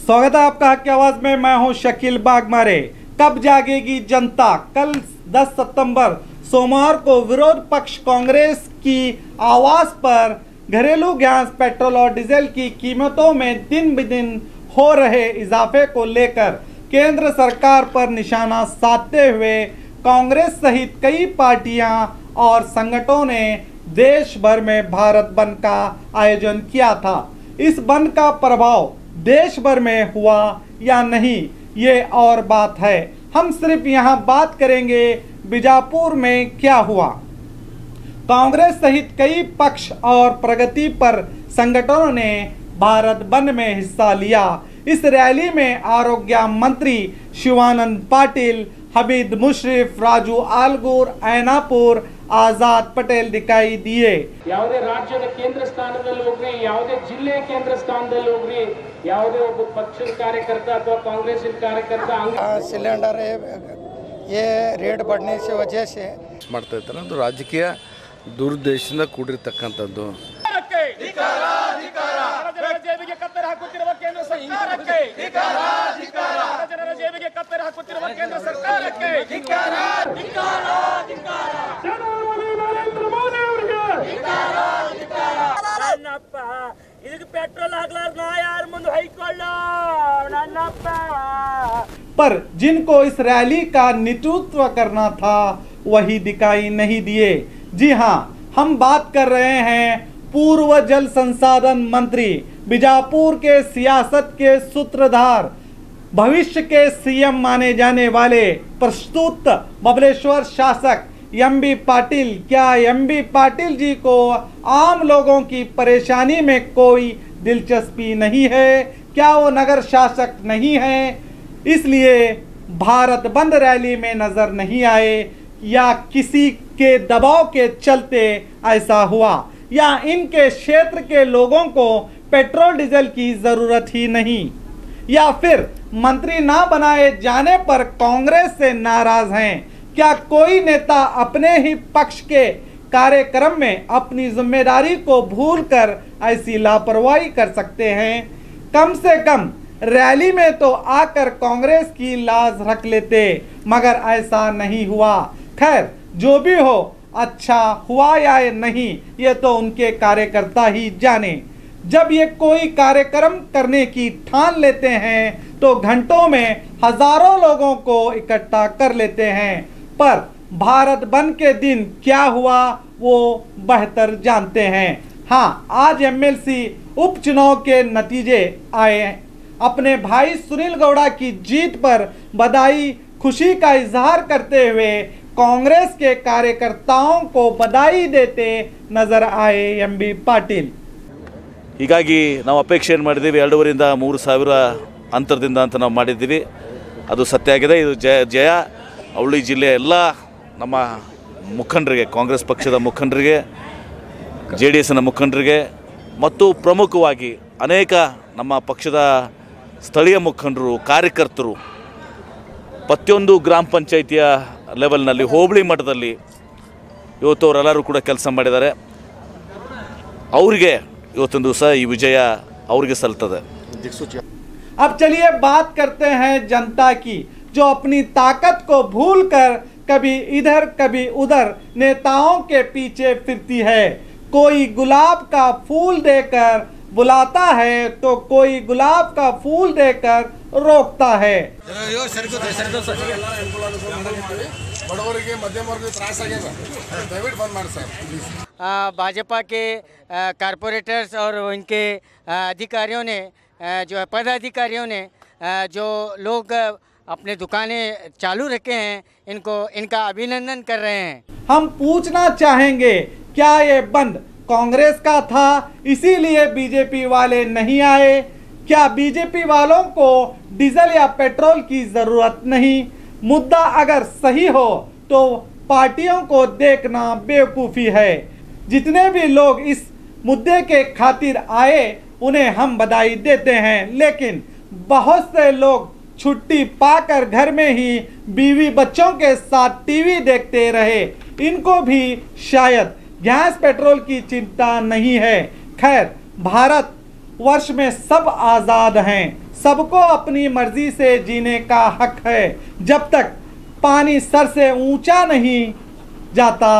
स्वागत है आपका हक की आवाज में। मैं हूं शकील बागमारे। कब जागेगी जनता? कल 10 सितंबर सोमवार को विरोध पक्ष कांग्रेस की आवाज पर घरेलू गैस, पेट्रोल और डीजल की कीमतों में दिन ब दिन हो रहे इजाफे को लेकर केंद्र सरकार पर निशाना साधते हुए कांग्रेस सहित कई पार्टियां और संगठनों ने देश भर में भारत बंद का आयोजन किया था। इस बंद का प्रभाव देश भर में हुआ या नहीं, ये और बात है। हम सिर्फ यहाँ बात करेंगे बीजापुर में क्या हुआ। कांग्रेस सहित कई पक्ष और प्रगति पर संगठनों ने भारत बंद में हिस्सा लिया। इस रैली में आरोग्य मंत्री शिवानंद पाटिल, हमीद मुशर्रफ, राजू आलगूर, ऐनापुर, आजाद पटेल दिखाई दिए। ಯಾವುದೇ ರಾಜ್ಯದ ಕೇಂದ್ರ ಸ್ಥಾನದಲ್ಲಿ ಹೋಗ್ರಿ, ಯಾವುದೇ ಜಿಲ್ಲೆ ಕೇಂದ್ರ ಸ್ಥಾನದಲ್ಲಿ ಹೋಗ್ರಿ, ಯಾವುದೇ ಒಬ್ಬ ಪಕ್ಷದ ಕಾರ್ಯಕರ್ತ ಅಥವಾ ಕಾಂಗ್ರೆಸ್ಸಿನ ಕಾರ್ಯಕರ್ತ सिलेंडर ये रेट बढ़ने से वजह से ಮಾಡ್ತಾ ಇದ್ದಾರೆ। ಅದು ರಾಜಕೀಯ ದುರುದ್ದೇಶದಿಂದ ಕೂಡಿರತಕ್ಕಂಥದ್ದು। ಜೇಬಿಗೆ ಕತ್ತರಿ ಹಾಕುತ್ತಿರುವ ಕೇಂದ್ರ ಸರ್ಕಾರಕ್ಕೆ ಧಿಕ್ಕಾರ, ಧಿಕ್ಕಾರ, ಜನರ ಜೇಬಿಗೆ ಕತ್ತರಿ ಹಾಕುತ್ತಿರುವ ಕೇಂದ್ರ ಸರ್ಕಾರಕ್ಕೆ ಧಿಕ್ಕಾರ, ಧಿಕ್ಕಾರ, ಧಿಕ್ಕಾರ, ಪ್ರಧಾನಮಂತ್ರಿ ನರೇಂದ್ರ ಮೋದಿ ಅವರಿಗೆ ಧಿಕ್ಕಾರ, ಧಿಕ್ಕಾರ। ನನ್ನಪ್ಪ ಇದಕ್ಕೆ ಪೆಟ್ರೋಲ್ ಹಾಕ್ಲಾರ ನಾ ಯಾರ ಮುಂದೆ ಹೈಕೊಳ್ಳೋ ನನ್ನಪ್ಪ। पर जिनको इस रैली का नेतृत्व करना था वही दिखाई नहीं दिए। जी हाँ, हम बात कर रहे हैं पूर्व जल संसाधन मंत्री, बीजापुर के सियासत के सूत्रधार, भविष्य के सीएम माने जाने वाले प्रस्तुत बबलेश्वर शासक एमबी पाटिल। क्या एमबी पाटिल जी को आम लोगों की परेशानी में कोई दिलचस्पी नहीं है? क्या वो नगर शासक नहीं है, इसलिए भारत बंद रैली में नजर नहीं आए, या किसी के दबाव के चलते ऐसा हुआ, या इनके क्षेत्र के लोगों को पेट्रोल डीजल की जरूरत ही नहीं, या फिर मंत्री ना बनाए जाने पर कांग्रेस से नाराज हैं? क्या कोई नेता अपने ही पक्ष के कार्यक्रम में अपनी जिम्मेदारी को भूलकर ऐसी लापरवाही कर सकते हैं? कम से कम रैली में तो आकर कांग्रेस की लाज रख लेते, मगर ऐसा नहीं हुआ। खैर, जो भी हो, अच्छा हुआ या नहीं ये तो उनके कार्यकर्ता ही जाने। जब ये कोई कार्यक्रम करने की ठान लेते हैं तो घंटों में हजारों लोगों को इकट्ठा कर लेते हैं, पर भारत बंद के दिन क्या हुआ वो बेहतर जानते हैं। हाँ, आज एमएलसी उपचुनाव के नतीजे आए। अपने भाई सुनील गौड़ा की जीत पर बधाई, खुशी का इजहार करते हुए कांग्रेस के कार्यकर्ताओं को बधाई देते नजर आए एमबी पाटिल। ಹೀಗಾಗಿ ನಾವು ಅಪೇಕ್ಷೆ ಏನು ಮಾಡಿದ್ದೀವಿ, 2,500 ರಿಂದ 3,000 ಅಂತರದಿಂದ ಅಂತ ನಾವು ಮಾಡಿದ್ದೀವಿ। ಅದು ಸತ್ಯ ಆಗಿದೆ। ಇದು ಜಯ ಅವಳಿ ಜಿಲ್ಲೆಯ ಎಲ್ಲ ನಮ್ಮ ಮುಖಂಡರಿಗೆ, ಕಾಂಗ್ರೆಸ್ ಪಕ್ಷದ ಮುಖಂಡರಿಗೆ, JDSನ ಮುಖಂಡರಿಗೆ ಮತ್ತು ಪ್ರಮುಖವಾಗಿ ಅನೇಕ ನಮ್ಮ ಪಕ್ಷದ ಸ್ಥಳೀಯ ಮುಖಂಡರು, ಕಾರ್ಯಕರ್ತರು ಪ್ರತಿಯೊಂದು ಗ್ರಾಮ ಪಂಚಾಯಿತಿಯ ಲೆವೆಲ್ನಲ್ಲಿ, ಹೋಬಳಿ ಮಟ್ಟದಲ್ಲಿ ಇವತ್ತು ಅವರೆಲ್ಲರೂ ಕೂಡ ಕೆಲಸ ಮಾಡಿದ್ದಾರೆ। ಅವರಿಗೆ ಇವತ್ತೊಂದು ದಿವಸ ಈ ವಿಜಯ ಅವರಿಗೆ ಸಲ್ತದೆ। अब चलिए बात करते हैं जनता की, जो अपनी ताकत को भूलकर कभी इधर कभी उधर नेताओं के पीछे फिरती है। कोई गुलाब का फूल देकर बुलाता है तो कोई गुलाब का फूल देकर रोकता है। भाजपा के कारपोरेटर्स और इनके अधिकारियों ने, जो है पदाधिकारियों ने, जो लोग अपने दुकानें चालू रखे हैं, इनका अभिनंदन कर रहे हैं। हम पूछना चाहेंगे, क्या ये बंद कांग्रेस का था इसीलिए बीजेपी वाले नहीं आए? क्या बीजेपी वालों को डीजल या पेट्रोल की जरूरत नहीं? मुद्दा अगर सही हो तो पार्टियों को देखना बेवकूफ़ी है। जितने भी लोग इस मुद्दे के खातिर आए उन्हें हम बधाई देते हैं, लेकिन बहुत से लोग छुट्टी पाकर घर में ही बीवी बच्चों के साथ टीवी देखते रहे। इनको भी शायद गैस पेट्रोल की चिंता नहीं है। खैर, भारत वर्ष में सब आज़ाद हैं, सबको अपनी मर्जी से जीने का हक है। जब तक पानी सर से ऊंचा नहीं जाता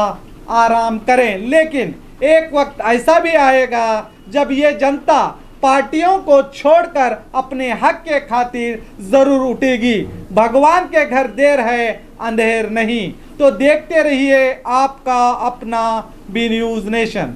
आराम करें, लेकिन एक वक्त ऐसा भी आएगा जब ये जनता पार्टियों को छोड़कर अपने हक के खातिर जरूर उठेगी। भगवान के घर देर है अंधेर नहीं। तो देखते रहिए आपका अपना बी न्यूज़ नेशन।